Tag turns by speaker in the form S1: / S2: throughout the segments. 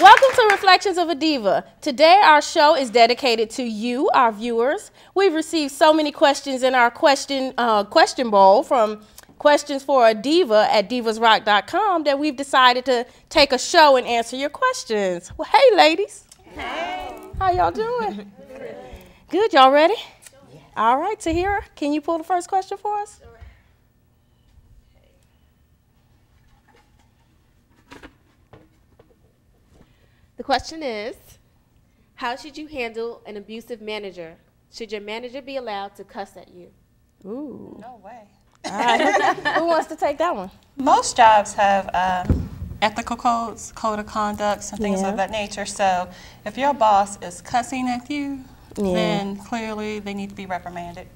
S1: Welcome to Reflections of a Diva. Today our show is dedicated to you, our viewers. We've received so many questions in our question bowl from questions for a diva at divasrock.com that we've decided to take a show and answer your questions. Well, hey ladies.
S2: Hey.
S1: How y'all doing? Good, y'all ready? All right, Tahira, can you pull the first question for us?
S2: The question is, how should you handle an abusive manager? Should your manager be allowed to cuss at you?
S1: Ooh.
S3: No way.
S1: All right. Who wants to take that one?
S3: Most jobs have ethical codes, code of conducts, and things of that nature. So if your boss is cussing at you, then clearly they need to be reprimanded.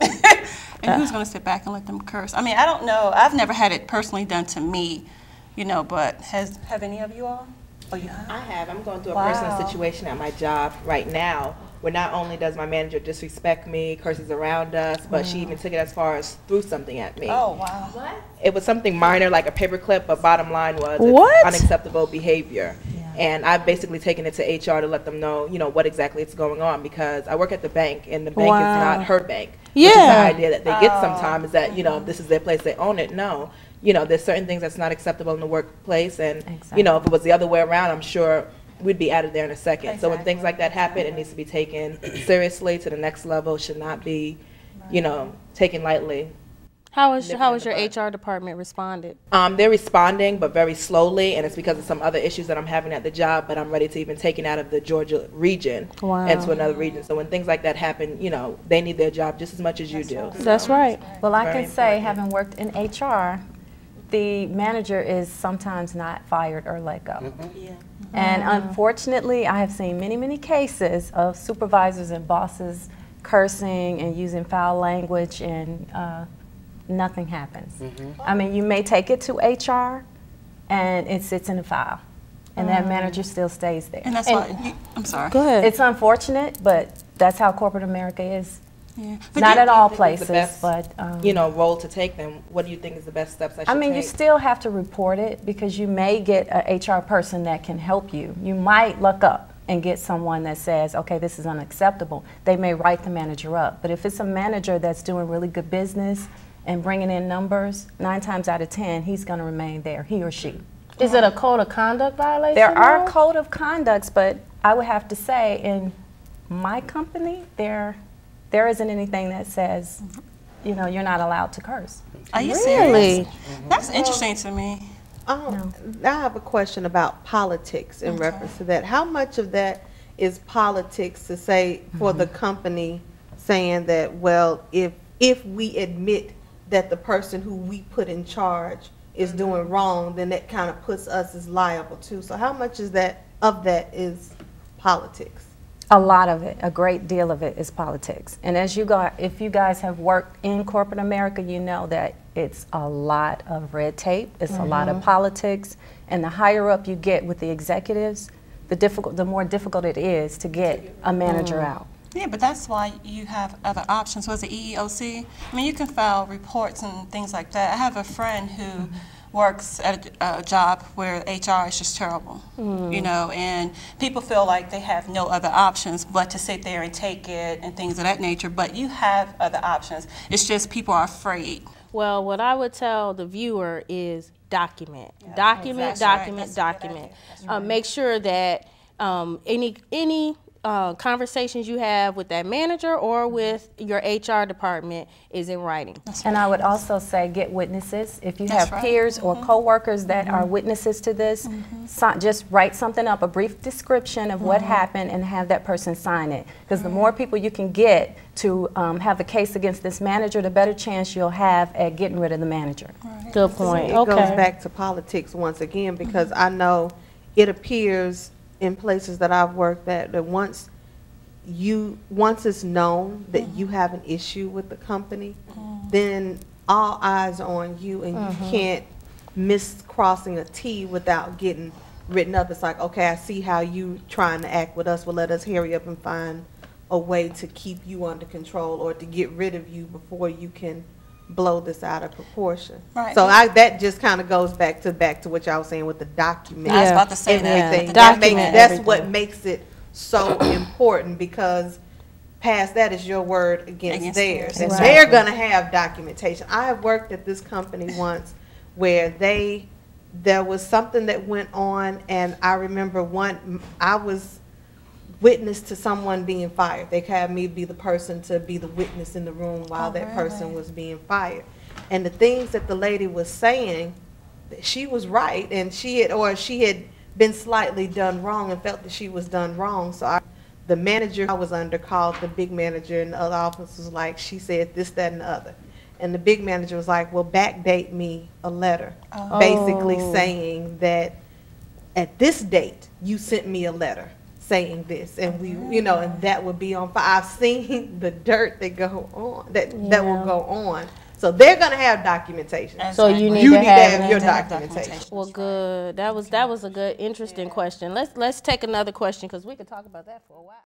S3: And who's going to sit back and let them curse? I mean, I don't know. I've never had it personally done to me, you know, but have any of you all? Oh, you have?
S4: I have. I'm going through a personal situation at my job right now where not only does my manager disrespect me, curses around us, but she even took it as far as threw something at me.
S3: Oh, wow.
S2: What?
S4: It was something minor like a paperclip, but bottom line was
S1: What?
S4: it's unacceptable behavior. And I've basically taken it to HR to let them know, you know, what exactly is going on, because I work at the bank and the bank is not her bank.
S1: Yeah.
S4: Which is the idea that they get sometimes is that, you know, this is their place, they own it. No. You know, there's certain things that's not acceptable in the workplace, and you know, if it was the other way around, I'm sure we'd be out of there in a second. So when things like that happen, it needs to be taken seriously to the next level. Should not be, you know, taken lightly.
S1: How is your HR department responded?
S4: They're responding, but very slowly, and it's because of some other issues that I'm having at the job. But I'm ready to even take it out of the Georgia region and to another region. So when things like that happen, you know, they need their job just as much as you do.
S1: That's right.
S5: Well, I can say, having worked in HR, the manager is sometimes not fired or let go. And unfortunately, I have seen many, many cases of supervisors and bosses cursing and using foul language, and nothing happens. I mean, you may take it to HR and it sits in a file, and that manager still stays there.
S3: And that's why, I'm sorry.
S1: Go ahead.
S5: It's unfortunate, but that's how corporate America is.
S3: Yeah.
S5: Not at all
S4: think is the
S5: places,
S4: best,
S5: but
S4: you know, role to take. Then what do you think is the best steps I should
S5: I mean,
S4: take?
S5: you still have to report it, because you may get a HR person that can help you. You might luck up and get someone that says, okay, this is unacceptable. They may write the manager up. But if it's a manager that's doing really good business and bringing in numbers, 9 times out of 10, he's going to remain there, he or she.
S1: Is it a code of conduct violation?
S5: There are code of conducts, but I would have to say in my company, there isn't anything that says, you know, you're not allowed to curse.
S3: Are you
S1: Really?
S3: serious? That's interesting to me.
S6: Now I have a question about politics in reference to that. How much of that is politics to say for the company saying that, well, if we admit that the person who we put in charge is doing wrong, then that kind of puts us as liable too. So how much is that is politics?
S5: A lot of it, a great deal of it is politics. And as if you guys have worked in corporate America, you know that it's a lot of red tape, it's a lot of politics, and the higher up you get with the executives, the more difficult it is to get a manager out.
S3: Yeah, but that's why you have other options. Was it EEOC? I mean, you can file reports and things like that. I have a friend who works at a job where HR is just terrible, you know, and people feel like they have no other options but to sit there and take it and things of that nature. But you have other options. It's just people are afraid.
S1: Well, what I would tell the viewer is document. Document. Make sure that any conversations you have with that manager or with your HR department is in writing.
S5: And I would also say get witnesses. If you have peers or coworkers that are witnesses to this, just write something up, a brief description of what happened, and have that person sign it. Because the more people you can get to have a case against this manager, the better chance you'll have at getting rid of the manager.
S1: Good point.
S6: It goes back to politics once again, because I know it appears in places that I've worked at that once it's known that you have an issue with the company, then all eyes are on you, and you can't miss crossing a T without getting written up. It's like, okay, I see how you trying to act with us, well, let us hurry up and find a way to keep you under control or to get rid of you before you can blow this out of proportion.
S3: Right.
S6: So that just kind of goes back to what y'all was saying with the document.
S3: I was about to say that.
S6: Everything.
S3: The
S6: That's what makes it so important, because past that is your word against theirs. And they're going to have documentation. I have worked at this company once where there was something that went on, and I remember I was witness to someone being fired. They had me be the person to be the witness in the room while that person was being fired. And the things that the lady was saying, she was right, and she had been slightly done wrong and felt that she was done wrong. So the manager I was under called the big manager, and the other office was like, she said this, that, and the other. And the big manager was like, well, backdate me a letter, basically saying that at this date, you sent me a letter saying this, and and that would be on file. I've seen the dirt that go on, that will go on. So they're going to have documentation.
S1: So you need to
S6: have your documentation.
S1: Well, good. That was a good, interesting question. Let's take another question, because we could talk about that for a while.